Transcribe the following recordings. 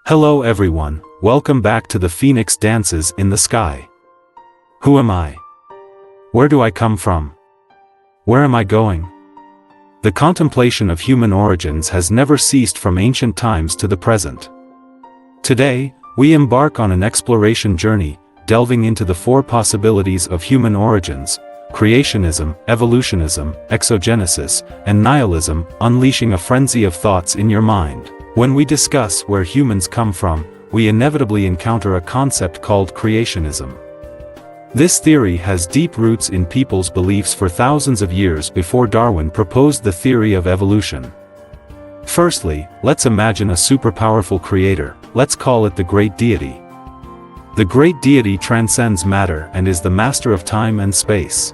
Hello everyone, welcome back to the Phoenix Dances in the Sky. Who am I? Where do I come from? Where am I going? The contemplation of human origins has never ceased from ancient times to the present. Today, we embark on an exploration journey, delving into the four possibilities of human origins: creationism, evolutionism, exogenesis, and nihilism, unleashing a frenzy of thoughts in your mind. When we discuss where humans come from, we inevitably encounter a concept called creationism. This theory has deep roots in people's beliefs for thousands of years before Darwin proposed the theory of evolution. Firstly, let's imagine a superpowerful creator. Let's call it the Great Deity. The Great Deity transcends matter and is the master of time and space.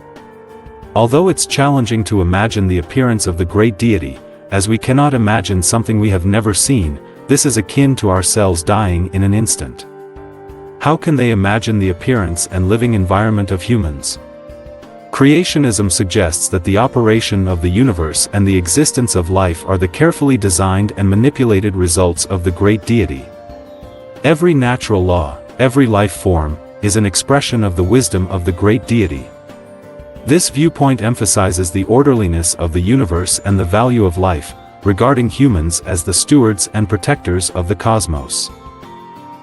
Although it's challenging to imagine the appearance of the Great Deity, as we cannot imagine something we have never seen, this is akin to our cells dying in an instant. How can they imagine the appearance and living environment of humans? Creationism suggests that the operation of the universe and the existence of life are the carefully designed and manipulated results of the Great Deity. Every natural law, every life form, is an expression of the wisdom of the Great Deity. This viewpoint emphasizes the orderliness of the universe and the value of life, regarding humans as the stewards and protectors of the cosmos.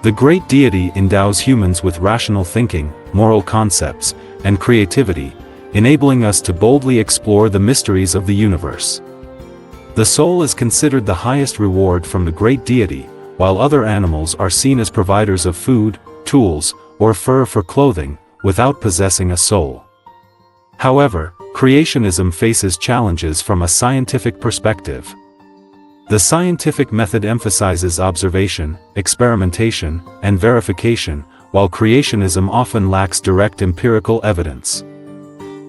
The Great Deity endows humans with rational thinking, moral concepts, and creativity, enabling us to boldly explore the mysteries of the universe. The soul is considered the highest reward from the Great Deity, while other animals are seen as providers of food, tools, or fur for clothing, without possessing a soul. However, creationism faces challenges from a scientific perspective. The scientific method emphasizes observation, experimentation, and verification, while creationism often lacks direct empirical evidence.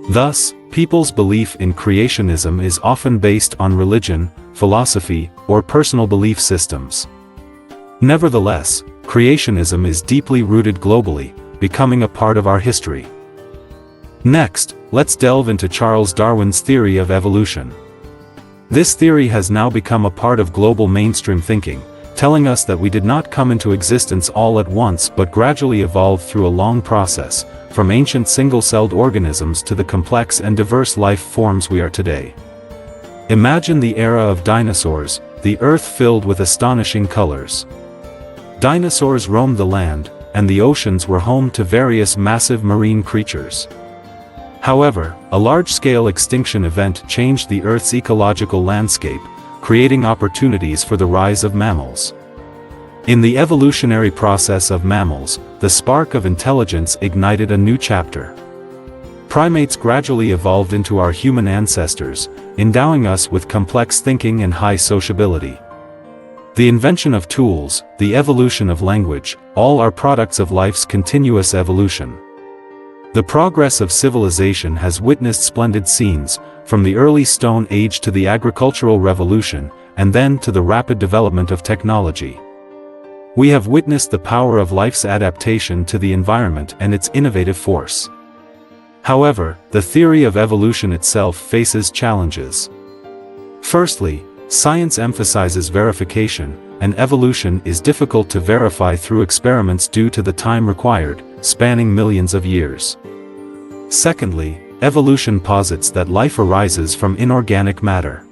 Thus, people's belief in creationism is often based on religion, philosophy, or personal belief systems. Nevertheless, creationism is deeply rooted globally, becoming a part of our history. Next, let's delve into Charles Darwin's theory of evolution. This theory has now become a part of global mainstream thinking, telling us that we did not come into existence all at once but gradually evolved through a long process, from ancient single-celled organisms to the complex and diverse life forms we are today. Imagine the era of dinosaurs, the earth filled with astonishing colors. Dinosaurs roamed the land, and the oceans were home to various massive marine creatures. However, a large-scale extinction event changed the Earth's ecological landscape, creating opportunities for the rise of mammals. In the evolutionary process of mammals, the spark of intelligence ignited a new chapter. Primates gradually evolved into our human ancestors, endowing us with complex thinking and high sociability. The invention of tools, the evolution of language, all are products of life's continuous evolution. The progress of civilization has witnessed splendid scenes, from the early Stone Age to the agricultural revolution, and then to the rapid development of technology. We have witnessed the power of life's adaptation to the environment and its innovative force. However, the theory of evolution itself faces challenges. Firstly, science emphasizes verification, and evolution is difficult to verify through experiments due to the time required, spanning millions of years. Secondly, evolution posits that life arises from inorganic matter.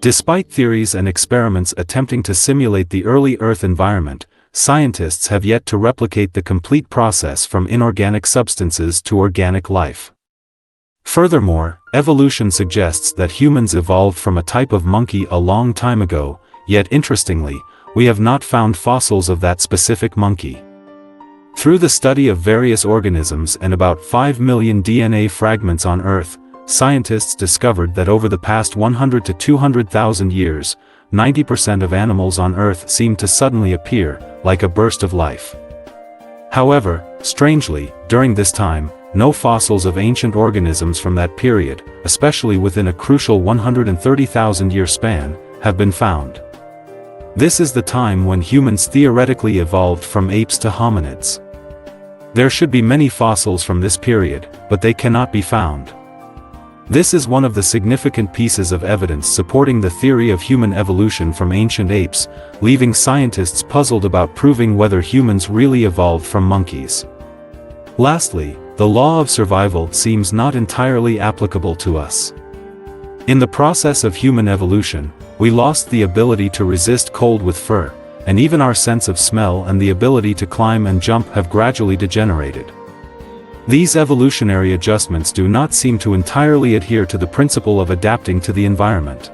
Despite theories and experiments attempting to simulate the early Earth environment, scientists have yet to replicate the complete process from inorganic substances to organic life. Furthermore, evolution suggests that humans evolved from a type of monkey a long time ago, yet interestingly, we have not found fossils of that specific monkey. Through the study of various organisms and about 5 million DNA fragments on Earth, scientists discovered that over the past 100 to 200,000 years, 90% of animals on Earth seem to suddenly appear, like a burst of life. However, strangely, during this time, no fossils of ancient organisms from that period, especially within a crucial 130,000-year span, have been found. This is the time when humans theoretically evolved from apes to hominids. There should be many fossils from this period, but they cannot be found. This is one of the significant pieces of evidence supporting the theory of human evolution from ancient apes, leaving scientists puzzled about proving whether humans really evolved from monkeys. Lastly, the law of survival seems not entirely applicable to us. In the process of human evolution, we lost the ability to resist cold with fur, and even our sense of smell and the ability to climb and jump have gradually degenerated. These evolutionary adjustments do not seem to entirely adhere to the principle of adapting to the environment.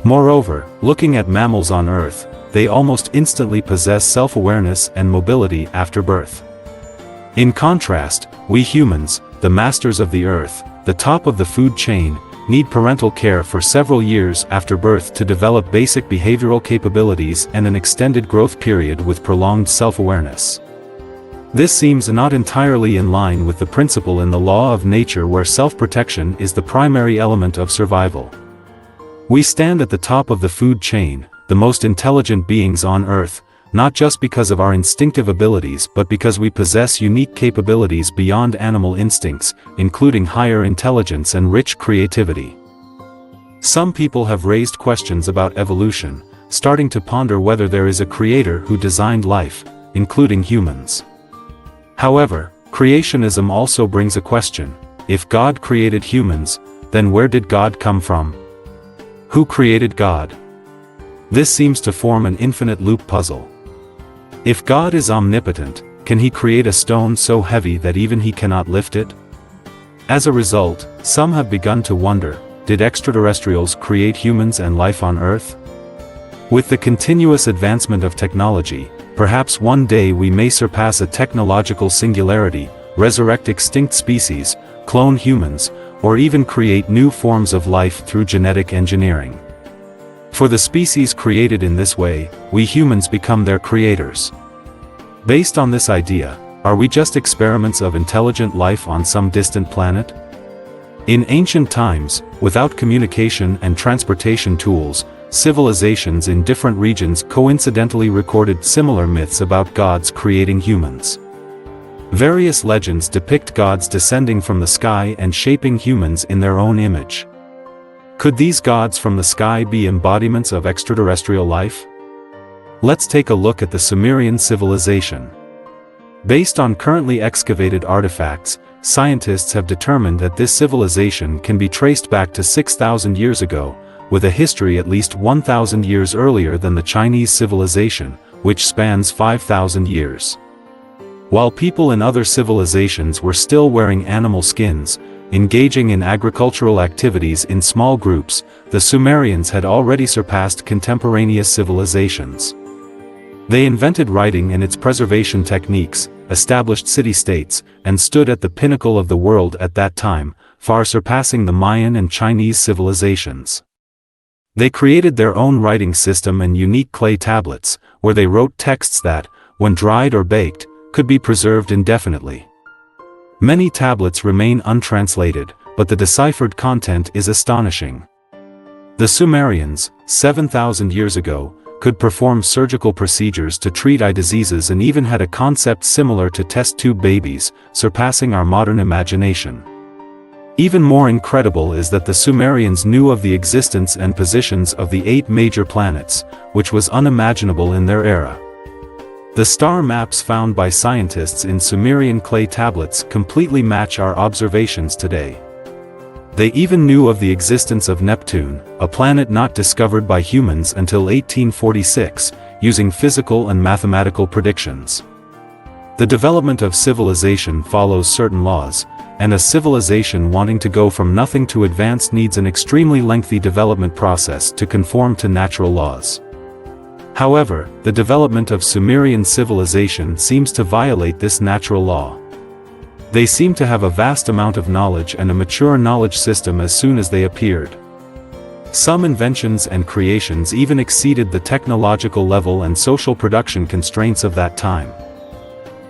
Moreover, looking at mammals on Earth, they almost instantly possess self-awareness and mobility after birth. In contrast, we humans, the masters of the Earth, the top of the food chain, need parental care for several years after birth to develop basic behavioral capabilities and an extended growth period with prolonged self-awareness. This seems not entirely in line with the principle in the law of nature where self-protection is the primary element of survival. We stand at the top of the food chain, the most intelligent beings on Earth, not just because of our instinctive abilities but because we possess unique capabilities beyond animal instincts, including higher intelligence and rich creativity. Some people have raised questions about evolution, starting to ponder whether there is a creator who designed life, including humans. However, creationism also brings a question: if God created humans, then where did God come from? Who created God? This seems to form an infinite loop puzzle. If God is omnipotent, can he create a stone so heavy that even he cannot lift it? As a result, some have begun to wonder, did extraterrestrials create humans and life on Earth? With the continuous advancement of technology, perhaps one day we may surpass a technological singularity, resurrect extinct species, clone humans, or even create new forms of life through genetic engineering. For the species created in this way, we humans become their creators. Based on this idea, are we just experiments of intelligent life on some distant planet? In ancient times, without communication and transportation tools, civilizations in different regions coincidentally recorded similar myths about gods creating humans. Various legends depict gods descending from the sky and shaping humans in their own image. Could these gods from the sky be embodiments of extraterrestrial life? Let's take a look at the Sumerian civilization. Based on currently excavated artifacts, scientists have determined that this civilization can be traced back to 6,000 years ago, with a history at least 1,000 years earlier than the Chinese civilization, which spans 5,000 years. While people in other civilizations were still wearing animal skins, engaging in agricultural activities in small groups, the Sumerians had already surpassed contemporaneous civilizations. They invented writing and its preservation techniques, established city-states, and stood at the pinnacle of the world at that time, far surpassing the Mayan and Chinese civilizations. They created their own writing system and unique clay tablets, where they wrote texts that, when dried or baked, could be preserved indefinitely. Many tablets remain untranslated, but the deciphered content is astonishing. The Sumerians, 7,000 years ago, could perform surgical procedures to treat eye diseases and even had a concept similar to test tube babies, surpassing our modern imagination. Even more incredible is that the Sumerians knew of the existence and positions of the 8 major planets, which was unimaginable in their era. The star maps found by scientists in Sumerian clay tablets completely match our observations today. They even knew of the existence of Neptune, a planet not discovered by humans until 1846, using physical and mathematical predictions. The development of civilization follows certain laws, and a civilization wanting to go from nothing to advance needs an extremely lengthy development process to conform to natural laws. However, the development of Sumerian civilization seems to violate this natural law. They seem to have a vast amount of knowledge and a mature knowledge system as soon as they appeared. Some inventions and creations even exceeded the technological level and social production constraints of that time.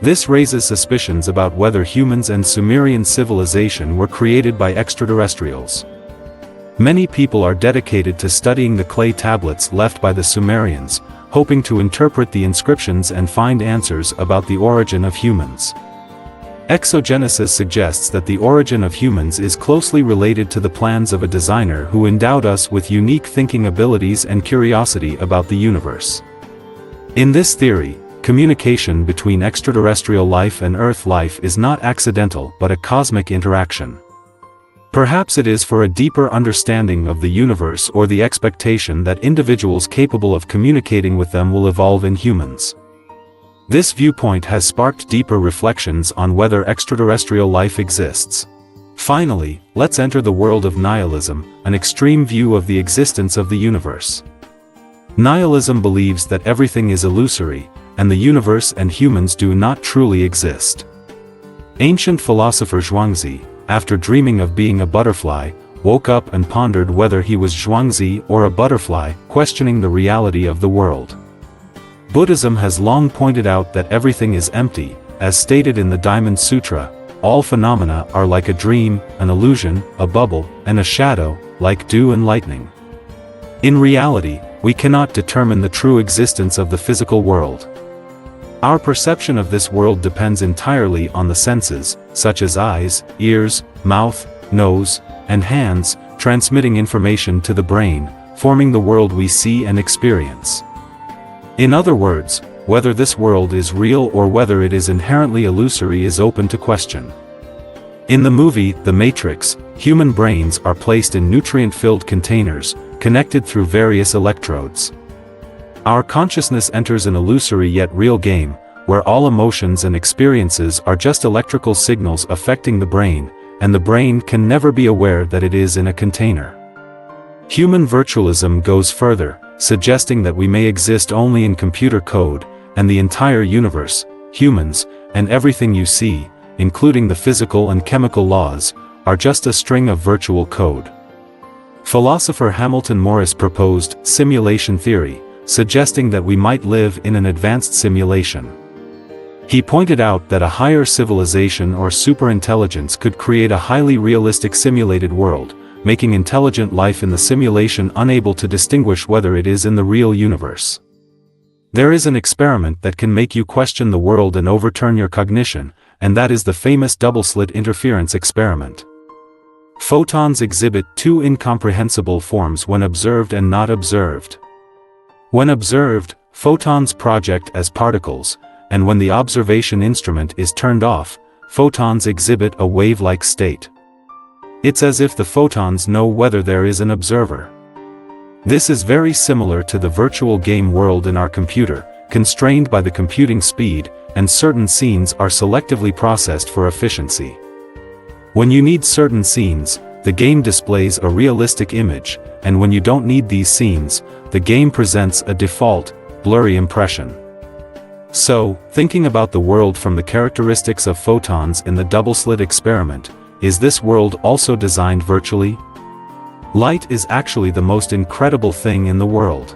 This raises suspicions about whether humans and Sumerian civilization were created by extraterrestrials. Many people are dedicated to studying the clay tablets left by the Sumerians, hoping to interpret the inscriptions and find answers about the origin of humans. Exogenesis suggests that the origin of humans is closely related to the plans of a designer who endowed us with unique thinking abilities and curiosity about the universe. In this theory, communication between extraterrestrial life and Earth life is not accidental but a cosmic interaction. Perhaps it is for a deeper understanding of the universe or the expectation that individuals capable of communicating with them will evolve in humans. This viewpoint has sparked deeper reflections on whether extraterrestrial life exists. Finally, let's enter the world of nihilism, an extreme view of the existence of the universe. Nihilism believes that everything is illusory, and the universe and humans do not truly exist. Ancient philosopher Zhuangzi, after dreaming of being a butterfly, woke up and pondered whether he was Zhuangzi or a butterfly, questioning the reality of the world. Buddhism has long pointed out that everything is empty, as stated in the Diamond Sutra. All phenomena are like a dream, an illusion, a bubble, and a shadow, like dew and lightning. In reality, we cannot determine the true existence of the physical world. Our perception of this world depends entirely on the senses, such as eyes, ears, mouth, nose, and hands, transmitting information to the brain, forming the world we see and experience. In other words, whether this world is real or whether it is inherently illusory is open to question. In the movie, The Matrix, human brains are placed in nutrient-filled containers, connected through various electrodes. Our consciousness enters an illusory yet real game, where all emotions and experiences are just electrical signals affecting the brain, and the brain can never be aware that it is in a container. Human virtualism goes further, suggesting that we may exist only in computer code, and the entire universe, humans, and everything you see, including the physical and chemical laws, are just a string of virtual code. Philosopher Hamilton Morris proposed simulation theory, suggesting that we might live in an advanced simulation. He pointed out that a higher civilization or superintelligence could create a highly realistic simulated world, making intelligent life in the simulation unable to distinguish whether it is in the real universe. There is an experiment that can make you question the world and overturn your cognition, and that is the famous double-slit interference experiment. Photons exhibit two incomprehensible forms when observed and not observed. When observed, photons project as particles, and when the observation instrument is turned off, photons exhibit a wave-like state. It's as if the photons know whether there is an observer. This is very similar to the virtual game world in our computer, constrained by the computing speed, and certain scenes are selectively processed for efficiency. When you need certain scenes, the game displays a realistic image, and when you don't need these scenes, the game presents a default, blurry impression. So, thinking about the world from the characteristics of photons in the double-slit experiment, is this world also designed virtually? Light is actually the most incredible thing in the world.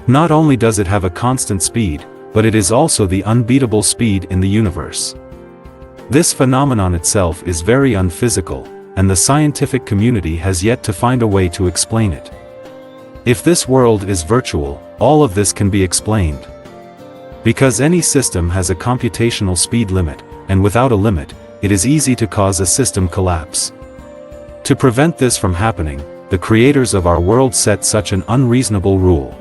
Not only does it have a constant speed, but it is also the unbeatable speed in the universe. This phenomenon itself is very unphysical, and the scientific community has yet to find a way to explain it. If this world is virtual, all of this can be explained. Because any system has a computational speed limit, and without a limit, it is easy to cause a system collapse. To prevent this from happening, the creators of our world set such an unreasonable rule.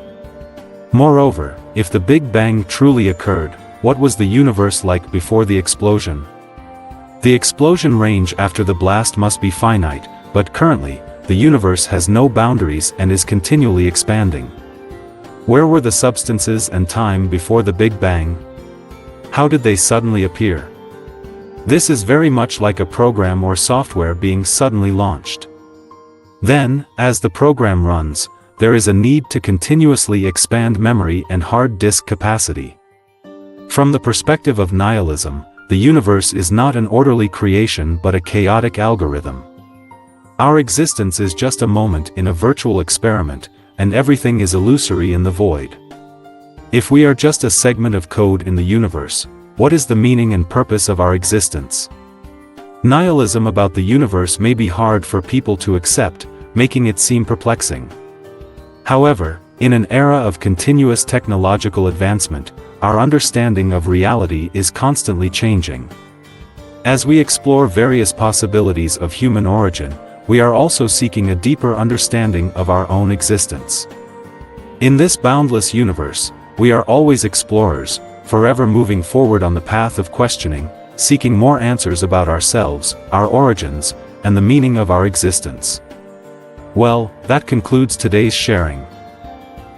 Moreover, if the Big Bang truly occurred, what was the universe like before the explosion? The explosion range after the blast must be finite, but currently, the universe has no boundaries and is continually expanding. Where were the substances and time before the Big Bang? How did they suddenly appear? This is very much like a program or software being suddenly launched. Then, as the program runs, there is a need to continuously expand memory and hard disk capacity. From the perspective of nihilism, the universe is not an orderly creation but a chaotic algorithm. Our existence is just a moment in a virtual experiment, and everything is illusory in the void. If we are just a segment of code in the universe, what is the meaning and purpose of our existence? Nihilism about the universe may be hard for people to accept, making it seem perplexing. However, in an era of continuous technological advancement, our understanding of reality is constantly changing. As we explore various possibilities of human origin, we are also seeking a deeper understanding of our own existence. In this boundless universe, we are always explorers, forever moving forward on the path of questioning, seeking more answers about ourselves, our origins, and the meaning of our existence. Well, that concludes today's sharing.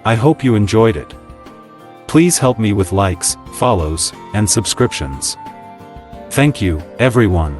I hope you enjoyed it. Please help me with likes, follows, and subscriptions. Thank you, everyone.